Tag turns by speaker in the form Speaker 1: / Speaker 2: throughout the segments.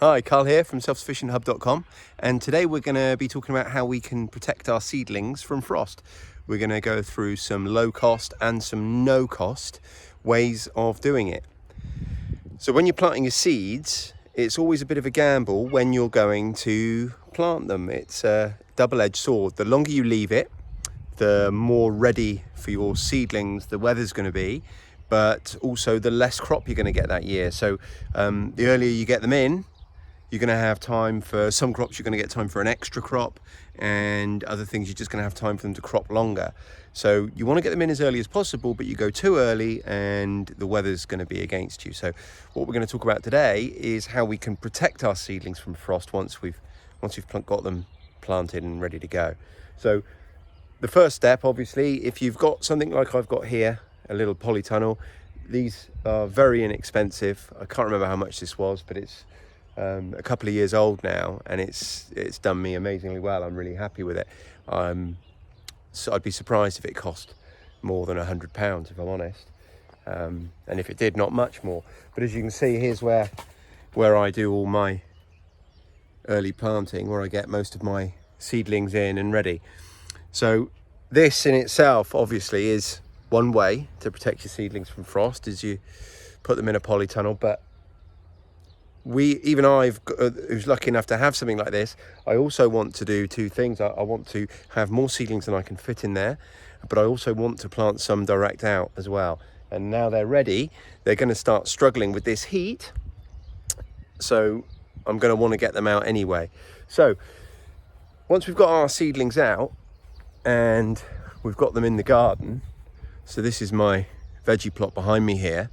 Speaker 1: Hi, Carl here from selfsufficienthub.com, and today we're going to be talking about how we can protect our seedlings from frost. We're going to go through some low cost and some no cost ways of doing it. So when you're planting your seeds, it's always a bit of a gamble when you're going to plant them. It's a double-edged sword. The longer you leave it, the more ready for your seedlings the weather's going to be, but also the less crop you're going to get that year. So the earlier you get them in, you're going to have time for some crops, you're going to get time for an extra crop, and other things you're just going to have time for them to crop longer. So you want to get them in as early as possible, but you go too early and the weather's going to be against you. So what we're going to talk about today is how we can protect our seedlings from frost once we've got them planted and ready to go. So the first step, obviously, if you've got something like I've got here, a little polytunnel, these are very inexpensive. I can't remember how much this was, but it's a couple of years old now, and it's done me amazingly well. I'm really happy with it. So I'd be surprised if it cost more than £100, if I'm honest, and if it did, not much more. But as you can see, here's where I do all my early planting, where I get most of my seedlings in and ready. So this in itself obviously is one way to protect your seedlings from frost, is you put them in a polytunnel. But who's lucky enough to have something like this, I also want to do two things. I want to have more seedlings than I can fit in there, but I also want to plant some direct out as well. And now they're ready, they're going to start struggling with this heat, so I'm going to want to get them out anyway. So once we've got our seedlings out and we've got them in the garden, so this is my veggie plot behind me here.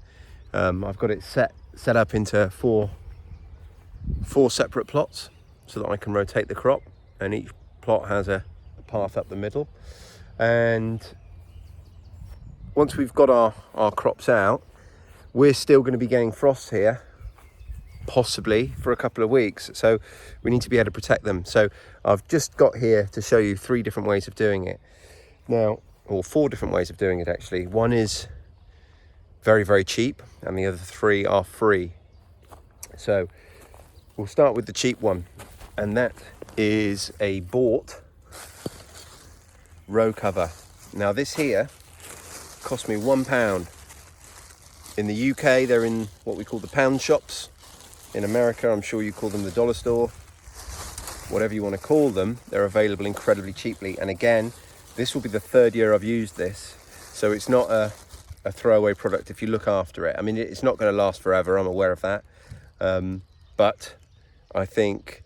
Speaker 1: I've got it set up into four separate plots so that I can rotate the crop, and each plot has a path up the middle. And once we've got our crops out, we're still going to be getting frost here, possibly for a couple of weeks, so we need to be able to protect them. So I've just got here to show you three different ways of doing it now, or four different ways of doing it actually. One is very, very cheap, and the other three are free. So we'll start with the cheap one, and that is a bought row cover. Now this here cost me £1. In the UK, they're in what we call the pound shops. In America, I'm sure you call them the dollar store. Whatever you want to call them, they're available incredibly cheaply. And again, this will be the third year I've used this, so it's not a throwaway product if you look after it. I mean, it's not going to last forever, I'm aware of that, but I think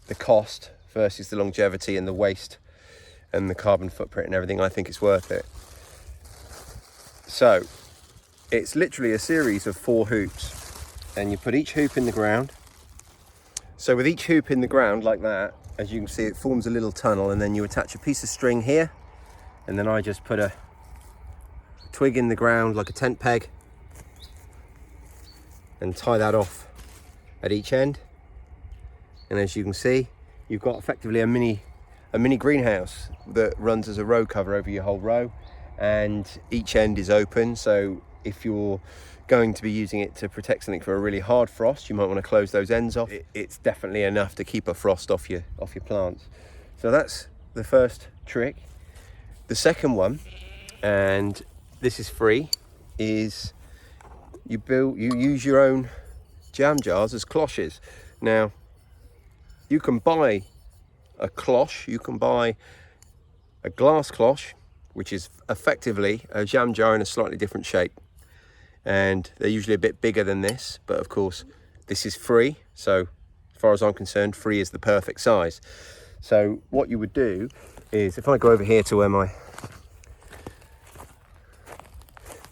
Speaker 1: the cost versus the longevity and the waste and the carbon footprint and everything, I think it's worth it. So it's literally a series of 4 hoops, and you put each hoop in the ground. So with each hoop in the ground like that, as you can see, it forms a little tunnel, and then you attach a piece of string here, and then I just put a twig in the ground like a tent peg and tie that off at each end. And as you can see, you've got effectively a mini greenhouse that runs as a row cover over your whole row, and each end is open. So if you're going to be using it to protect something from a really hard frost, you might want to close those ends off. It's definitely enough to keep a frost off your plants. So that's the first trick. The second one, and this is free, is you use your own jam jars as cloches. Now you can buy a cloche, you can buy a glass cloche, which is effectively a jam jar in a slightly different shape, and they're usually a bit bigger than this, but of course this is free, so as far as I'm concerned, free is the perfect size. So what you would do is, if I go over here to where my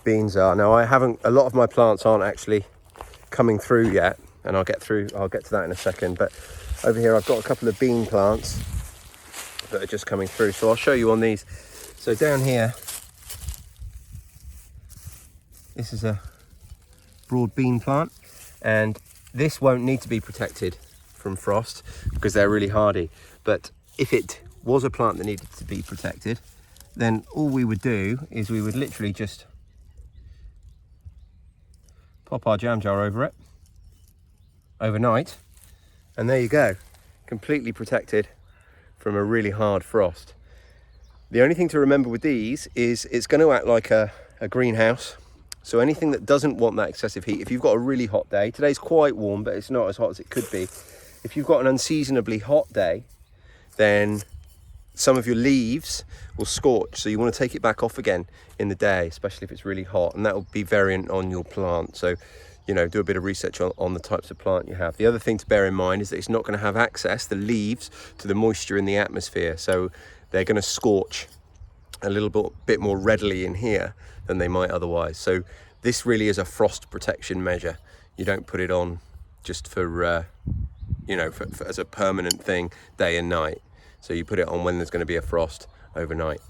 Speaker 1: beans are now, a lot of my plants aren't actually coming through yet, and I'll get to that in a second, but over here I've got a couple of bean plants that are just coming through, so I'll show you on these. So down here, this is a broad bean plant, and this won't need to be protected from frost because they're really hardy. But if it was a plant that needed to be protected, then all we would do is we would literally just pop our jam jar over it overnight, And there you go, completely protected from a really hard frost. The only thing to remember with these is it's going to act like a greenhouse. So anything that doesn't want that excessive heat, if you've got a really hot day, today's quite warm, but it's not as hot as it could be. If you've got an unseasonably hot day, then some of your leaves will scorch. So you want to take it back off again in the day, especially if it's really hot, and that will be variant on your plant. So, you know, do a bit of research on the types of plant you have. The other thing to bear in mind is that it's not going to have access, the leaves, to the moisture in the atmosphere. So they're going to scorch a little bit more readily in here than they might otherwise. So this really is a frost protection measure. You don't put it on just for, you know, for as a permanent thing day and night. So you put it on when there's going to be a frost overnight.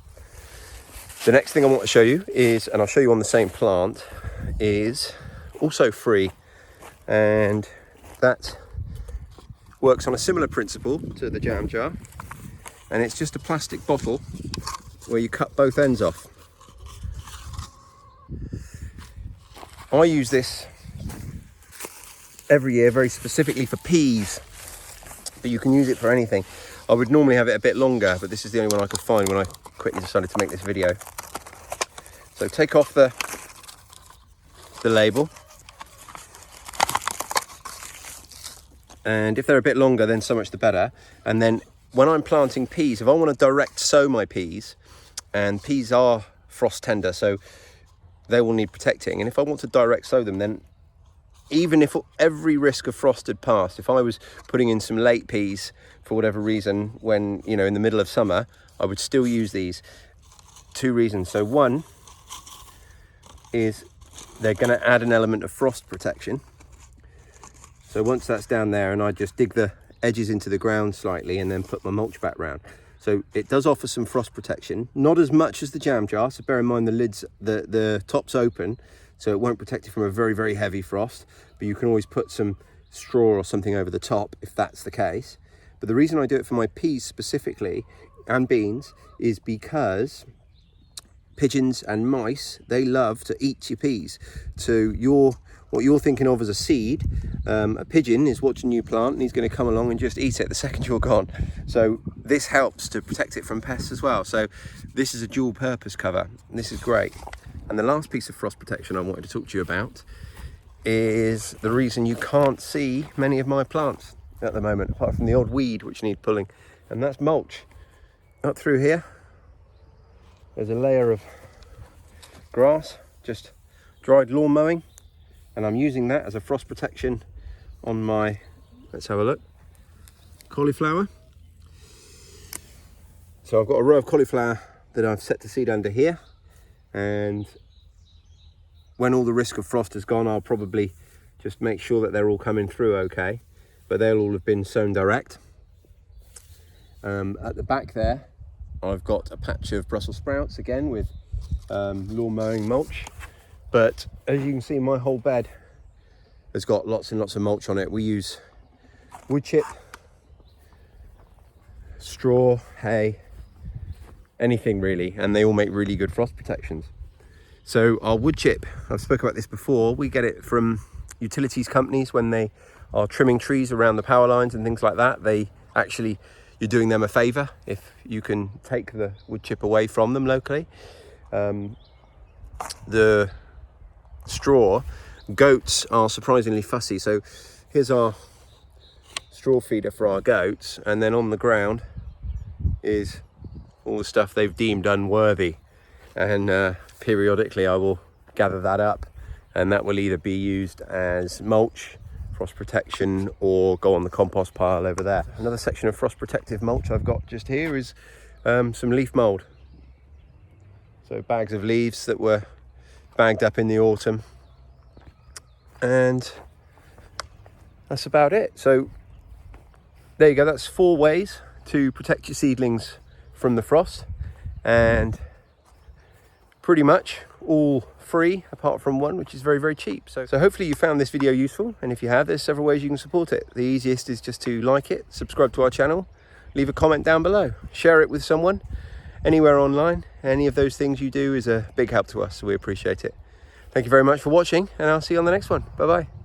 Speaker 1: The next thing I want to show you is, and I'll show you on the same plant, is also free, and that works on a similar principle to the jam jar, and it's just a plastic bottle where you cut both ends off. I use this every year very specifically for peas, but you can use it for anything. I would normally have it a bit longer, but this is the only one I could find when I quickly decided to make this video. So take off the label, and if they're a bit longer, then so much the better. And then when I'm planting peas, if I want to direct sow my peas, and peas are frost tender, so they will need protecting, and if I want to direct sow them, then even if every risk of frost had passed, if I was putting in some late peas for whatever reason, when, you know, in the middle of summer, I would still use these. Two reasons. So one is they're going to add an element of frost protection. So once that's down there, and I just dig the edges into the ground slightly and then put my mulch back round. So it does offer some frost protection, not as much as the jam jar. So bear in mind the lid's, the top's open, so it won't protect you from a very, very heavy frost, but you can always put some straw or something over the top if that's the case. But the reason I do it for my peas specifically, and beans, is because pigeons and mice, they love to eat your peas. So what you're thinking of as a seed, a pigeon is watching you plant and he's going to come along and just eat it the second you're gone. So this helps to protect it from pests as well. So this is a dual purpose cover. This is great. And the last piece of frost protection I wanted to talk to you about is the reason you can't see many of my plants at the moment, apart from the odd weed which need pulling, and that's mulch. Up through here, there's a layer of grass, just dried lawn mowing, and I'm using that as a frost protection on my, let's have a look, cauliflower. So I've got a row of cauliflower that I've set to seed under here, and when all the risk of frost has gone, I'll probably just make sure that they're all coming through okay, but they'll all have been sown direct. At the back there, I've got a patch of Brussels sprouts again with lawn mowing mulch. But as you can see, my whole bed has got lots and lots of mulch on it. We use wood chip, straw, hay, anything really, and they all make really good frost protections. So our wood chip, I've spoken about this before, we get it from utilities companies when they are trimming trees around the power lines and things like that. You're doing them a favour if you can take the wood chip away from them locally. The straw, goats are surprisingly fussy. So here's our straw feeder for our goats, and then on the ground is all the stuff they've deemed unworthy, and periodically I will gather that up, and that will either be used as mulch, frost protection, or go on the compost pile over there. Another section of frost protective mulch I've got just here is some leaf mold. So bags of leaves that were bagged up in the autumn, and that's about it. So there you go, that's 4 ways to protect your seedlings from the frost, and pretty much all free apart from one, which is very, very cheap. So hopefully you found this video useful, and if you have, there's several ways you can support it. The easiest is just to like it, subscribe to our channel, leave a comment down below, share it with someone anywhere online. Any of those things you do is a big help to us, so we appreciate it. Thank you very much for watching, and I'll see you on the next one. Bye bye.